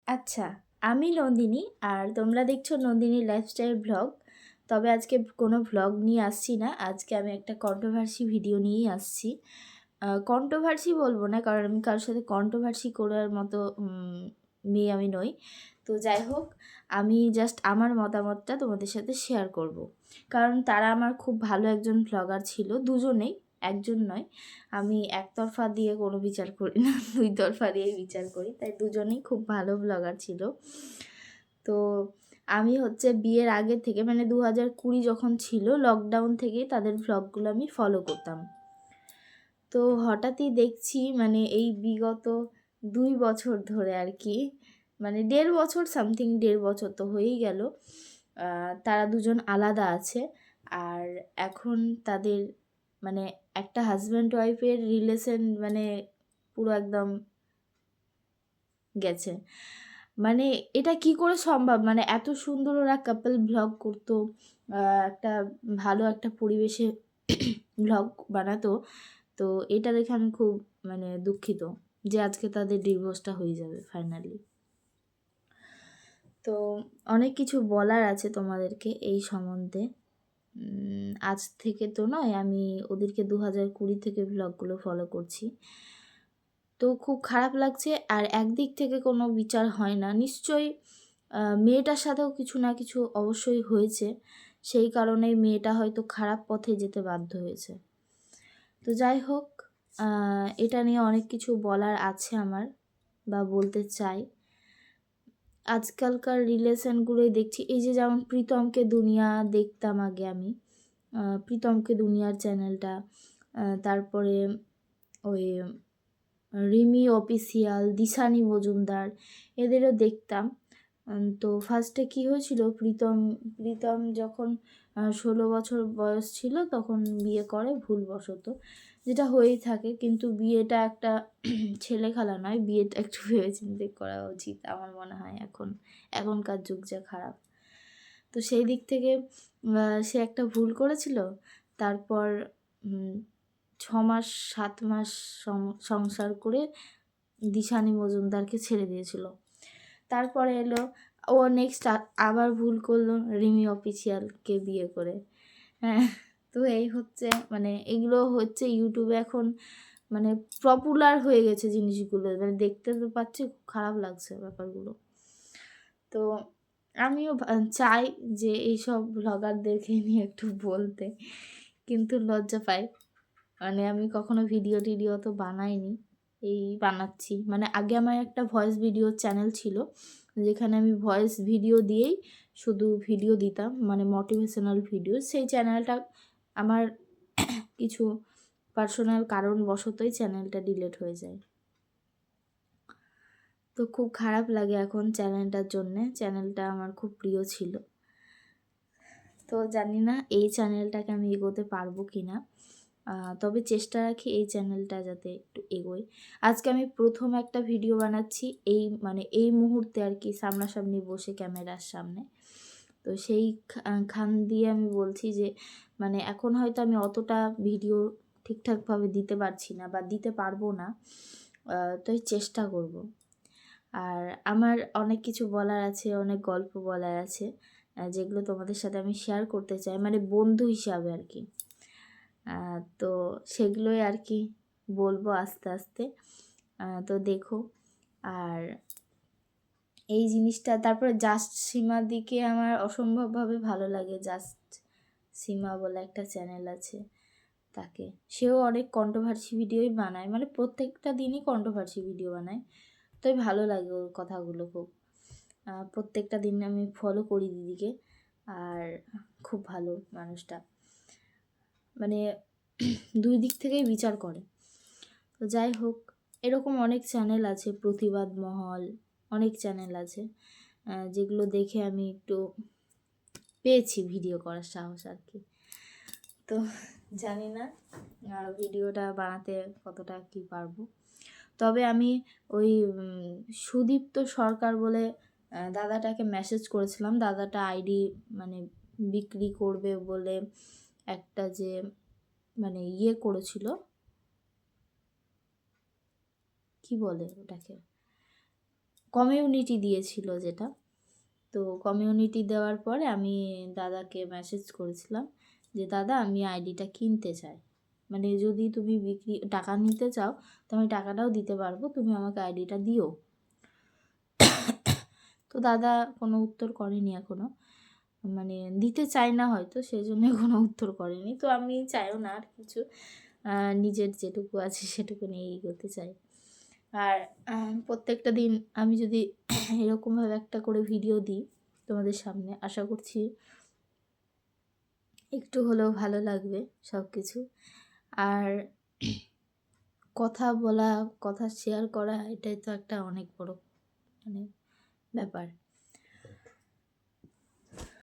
আচ্ছা, আমি নন্দিনী আর তোমরা দেখছো নন্দিনী লাইফস্টাইল ভ্লগ। তবে আজকে কোনো ভ্লগ নিয়ে আসছি না, আজকে আমি একটা কন্ট্রোভার্সি ভিডিও নিয়েই আসছি। কন্ট্রোভার্সি বলবো না, কারণ আমি কারোর সাথে কন্ট্রোভার্সি করার মতো মেয়ে আমি নই। তো যাই হোক, আমি জাস্ট আমার মতামতটা তোমাদের সাথে শেয়ার করব। কারণ তারা আমার খুব ভালো একজন ভ্লগার ছিল, দুজনেই, একজন নয়। আমি একতরফা দিয়ে কোনো বিচার করি না, দুই তরফা দিয়েই বিচার করি, তাই দুজনেই খুব ভালো ব্লগার ছিল। তো আমি হচ্ছে বিয়ের আগে থেকে, মানে 2020 যখন ছিল, লকডাউন থেকে তাদের ভ্লগগুলো আমি ফলো করতাম। তো হঠাৎই দেখছি, মানে এই বিগত 2 বছর ধরে আর কি, মানে 1.5 বছর, সামথিং 1.5 বছর তো হয়েই গেল, তারা দুজন আলাদা আছে। আর এখন তাদের মানে একটা হাজব্যান্ড ওয়াইফের রিলেশন, মানে পুরো একদম গেছে। মানে এটা কি করে সম্ভব? মানে এত সুন্দর ওরা কাপল ভ্লগ করতো, একটা ভালো একটা পরিবেশে ভ্লগ বানাতো। তো এটা দেখে আমি খুব মানে দুঃখিত যে আজকে তাদের ডিভোর্সটা হয়ে যাবে ফাইনালি। তো অনেক কিছু বলার আছে তোমাদেরকে এই সম্বন্ধে। আজ থেকে তো নয়, আমি ওদেরকে 2020 থেকে ভ্লগগুলো ফলো করছি। তো খুব খারাপ লাগছে। আর একদিক থেকে কোনো বিচার হয় না, নিশ্চয়ই মেয়েটার সাথেও কিছু না কিছু অবশ্যই হয়েছে, সেই কারণেই মেয়েটা হয়তো খারাপ পথে যেতে বাধ্য হয়েছে। তো যাই হোক, এটা নিয়ে অনেক কিছু বলার আছে আমার, বা বলতে চাই। আজকালকার রিলেশনগুলোই দেখছি, এই যে যেমন প্রীতমকে দুনিয়া দেখতাম আগে আমি, প্রীতমকে দুনিয়ার চ্যানেলটা, তারপরে ওই রিমি অফিসিয়াল, দিশানি মজুমদার, এদেরও দেখতাম। তো ফার্স্টে কী হয়েছিল, প্রীতম যখন 16 বছর বয়স ছিল তখন বিয়ে করে ভুলবশত, যেটা হয়েই থাকে। কিন্তু বিয়েটা একটা ছেলে খেলা নয়, বিয়েটা একটু ভেবেচিন্তে করা উচিত আমার মনে হয়। এখনকার যুগ যা খারাপ, তো সেই দিক থেকে সে একটা ভুল করেছিল। তারপর 6 মাস 7 মাস সংসার করে দিশানি মজুমদারকে ছেড়ে দিয়েছিল। তারপরে এলো ও নেক্সট আবার ভুল করলো, রিমি অফিসিয়ালকে বিয়ে করে। হ্যাঁ, তো এই হচ্ছে, মানে এগুলো হচ্ছে ইউটিউবে এখন মানে পপুলার হয়ে গেছে জিনিসগুলো, মানে দেখতে তো পাচ্ছি, খুব খারাপ লাগছে ব্যাপারগুলো। তো আমিও চাই যে এইসব ব্লগারদেরকে নিয়ে একটু বলতে, কিন্তু লজ্জা পাই। মানে আমি কখনো ভিডিও টিডিও তো বানাইনি, এই বানাচ্ছি। মানে আগে আমার একটা ভয়েস ভিডিও চ্যানেল ছিল, যেখানে আমি ভয়েস ভিডিও দিয়েই শুধু ভিডিও দিতাম, মানে মোটিভেশনাল ভিডিও। সেই চ্যানেলটা আমার কিছু পার্সোনাল কারণবশতই চ্যানেলটা ডিলিট হয়ে যায়। তো খুব খারাপ লাগে এখন চ্যানেলটার জন্যে, চ্যানেলটা আমার খুব প্রিয় ছিল। তো জানি না এই চ্যানেলটাকে আমি এগোতে পারবো কি না, তবে চেষ্টা রাখি এই চ্যানেলটা যাতে একটু এগোয়। আজকে আমি প্রথম একটা ভিডিও বানাচ্ছি, এই মুহূর্তে আর কি, সামনাসামনি বসে ক্যামেরার সামনে। তো সেই খান দিয়ে আমি বলছি যে মানে এখন হয়তো আমি অতটা ভিডিও ঠিকঠাকভাবে দিতে পারছি না, বা দিতে পারবো না, তো চেষ্টা করব। আর আমার অনেক কিছু বলার আছে, অনেক গল্প বলার আছে, যেগুলো তোমাদের সাথে আমি শেয়ার করতে চাই, মানে বন্ধু হিসাবে আর কি। তো সেগুলোই আর কি বলবো আস্তে আস্তে। তো দেখো। আর এই জিনিসটা, তারপরে জাস্ট সীমার দিকে আমার অসম্ভবভাবে ভালো লাগে। জাস্ট সীমা বলে একটা চ্যানেল আছে, তাকে, সেও অনেক কন্ট্রোভার্সি ভিডিওই বানায়, মানে প্রত্যেকটা দিনই কন্ট্রোভার্সি ভিডিও বানায়। তাই ভালো লাগে ওর কথাগুলো খুব। প্রত্যেকটা দিন আমি ফলো করি দিদিকে, আর খুব ভালো মানুষটা, মানে দুই দিক থেকেই বিচার করে। তো যাই হোক, এরকম অনেক চ্যানেল আছে, প্রতিবাদ মহল, অনেক চ্যানেল আছে, যেগুলো দেখে আমি একটু পেয়েছি ভিডিও করার সাহস আর কি। তো জানি না ভিডিওটা বানাতে কতটা কি পারবো। তবে আমি ওই সুদীপ্ত সরকার বলে দাদাটাকে মেসেজ করেছিলাম। দাদাটা আইডি মানে বিক্রি করবে বলে একটা যে মানে ইয়ে করেছিল, কি বলে ওটাকে, কমিউনিটি দিয়েছিল যেটা। তো কমিউনিটি দেওয়ার পরে আমি দাদাকে মেসেজ করেছিলাম যে দাদা আমি আইডিটা কিনতে চাই, মানে যদি তুমি টাকা নিতে চাও তো আমি টাকাটাও দিতে পারবো, তুমি আমাকে আইডিটা দিও। তো দাদা কোনো উত্তর করেনি এখনও, মানে দিতে চাই না হয়তো সেই জন্যই কোনো উত্তর করেনি। তো আমি চাইও না আর কিছু, নিজের যেটুকু আছে সেটুকু নিয়ে এগোতে চাই। আর প্রত্যেকটা দিন আমি যদি এরকমভাবে একটা করে ভিডিও দিই তোমাদের সামনে, আশা করছি একটু হলেও ভালো লাগবে সব কিছু। আর কথা বলা, কথা শেয়ার করা, এটাই তো একটা অনেক বড় মানে ব্যাপার।